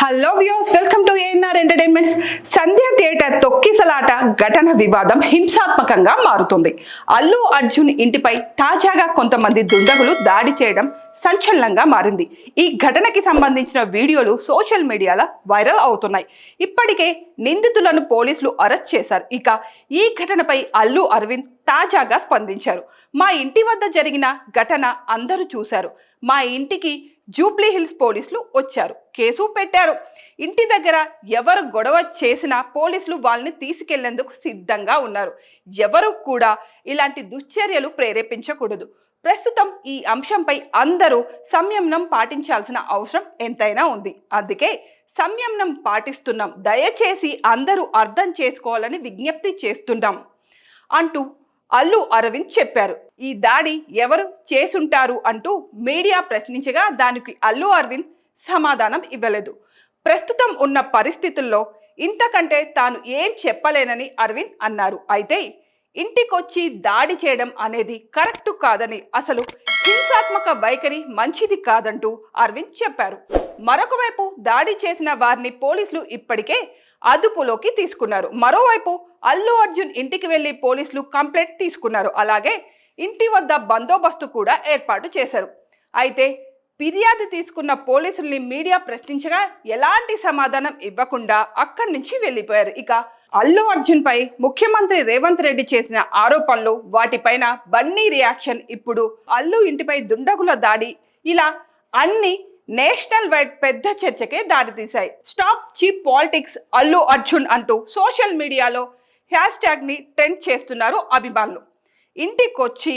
Hello viewers, welcome to ANR entertainments. Sandhya theatre తొక్కిసలాట ఘటన వివాదం హింసాత్మకంగా మారుతుంది. అల్లు అర్జున్ ఇంటిపై తాజాగా కొంతమంది దుండగులు దాడి చేయడం సంచలనంగా మారింది. ఈ ఘటనకి సంబంధించిన వీడియోలు సోషల్ మీడియాలో వైరల్ అవుతున్నాయి. ఇప్పటికే నిందితులను పోలీసులు అరెస్ట్ చేశారు. ఇక ఈ ఘటనపై అల్లు అరవింద్ తాజాగా స్పందించారు. మా ఇంటి వద్ద జరిగిన ఘటన అందరూ చూశారు. మా ఇంటికి జూబ్లీ హిల్స్ పోలీసులు వచ్చారు, కేసు పెట్టారు. ఇంటి దగ్గర ఎవరు గొడవ చేసినా పోలీసులు వాళ్ళని తీసుకెళ్లేందుకు సిద్ధంగా ఉన్నారు. ఎవరు కూడా ఇలాంటి దుశ్చర్యలు ప్రేరేపించకూడదు. ప్రస్తుతం ఈ అంశంపై అందరూ సంయమనం పాటించాల్సిన అవసరం ఎంతైనా ఉంది. అందుకే సంయమనం పాటిస్తున్నాం. దయచేసి అందరూ అర్థం చేసుకోవాలని విజ్ఞప్తి చేస్తున్నాం అంటూ అల్లు అరవింద్ చెప్పారు. ఈ దాడి ఎవరు చేసుంటారు అంటూ మీడియా ప్రశ్నించగా దానికి అల్లు అరవింద్ సమాధానం ఇవ్వలేదు. ప్రస్తుతం ఉన్న పరిస్థితుల్లో ఇంతకంటే తాను ఏం చెప్పలేనని అరవింద్ అన్నారు. అయితే ఇంటికొచ్చి దాడి చేయడం అనేది కరెక్ట్ కాదని, అసలు హింసాత్మక వైఖరి మంచిది కాదంటూ అరవింద్ చెప్పారు. మరొక వైపు దాడి చేసిన వారిని పోలీసులు ఇప్పటికే అదుపులోకి తీసుకున్నారు. మరోవైపు అల్లు అర్జున్ ఇంటికి వెళ్లి పోలీసులు కంప్లైంట్ తీసుకున్నారు. అలాగే ఇంటి వద్ద బందోబస్తు కూడా ఏర్పాటు చేశారు. అయితే ఫిర్యాదు తీసుకున్న పోలీసుల్ని మీడియా ప్రశ్నించగా ఎలాంటి సమాధానం ఇవ్వకుండా అక్కడి నుంచి వెళ్ళిపోయారు. ఇక అల్లు అర్జున్ పై ముఖ్యమంత్రి రేవంత్ రెడ్డి చేసిన ఆరోపణలు, వాటిపైన బన్నీ రియాక్షన్, ఇప్పుడు అల్లు ఇంటిపై దుండగుల దాడి, ఇలా అన్ని నేషనల్ వైడ్ పెద్ద చర్చకే దారితీశాయి. Stop cheap politics Allu Arjun అంటూ సోషల్ మీడియాలో హ్యాష్ ట్యాగ్ని ట్రెండ్ చేస్తున్నారు అభిమానులు. ఇంటికొచ్చి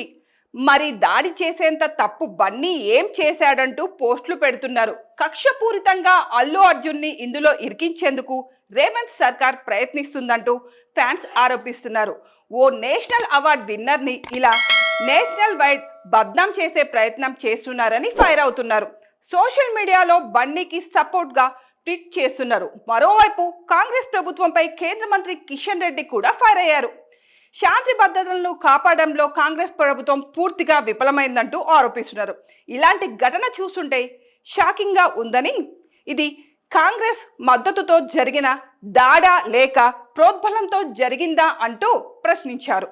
మరి దాడి చేసేంత తప్పు బన్నీ ఏం చేశాడంటూ పోస్టులు పెడుతున్నారు. కక్షపూరితంగా అల్లు అర్జున్ని ఇందులో ఇరికించేందుకు రేవంత్ సర్కార్ ప్రయత్నిస్తుందంటూ ఫ్యాన్స్ ఆరోపిస్తున్నారు. ఓ నేషనల్ అవార్డ్ విన్నర్ని ఇలా నేషనల్ వైడ్ బద్నాం చేసే ప్రయత్నం చేస్తున్నారని ఫైర్ అవుతున్నారు. సోషల్ మీడియాలో బన్నీకి సపోర్ట్గా ట్వీట్ చేస్తున్నారు. మరోవైపు కాంగ్రెస్ ప్రభుత్వంపై కేంద్ర మంత్రి కిషన్ రెడ్డి కూడా ఫైర్ అయ్యారు. శాంతి భద్రతలను కాపాడంలో కాంగ్రెస్ ప్రభుత్వం పూర్తిగా విఫలమైందంటూ ఆరోపిస్తున్నారు. ఇలాంటి ఘటన చూస్తుంటే షాకింగ్గా ఉందని, ఇది కాంగ్రెస్ మద్దతుతో జరిగిన దాడా లేక ప్రోద్బలంతో జరిగిందా అంటూ ప్రశ్నించారు.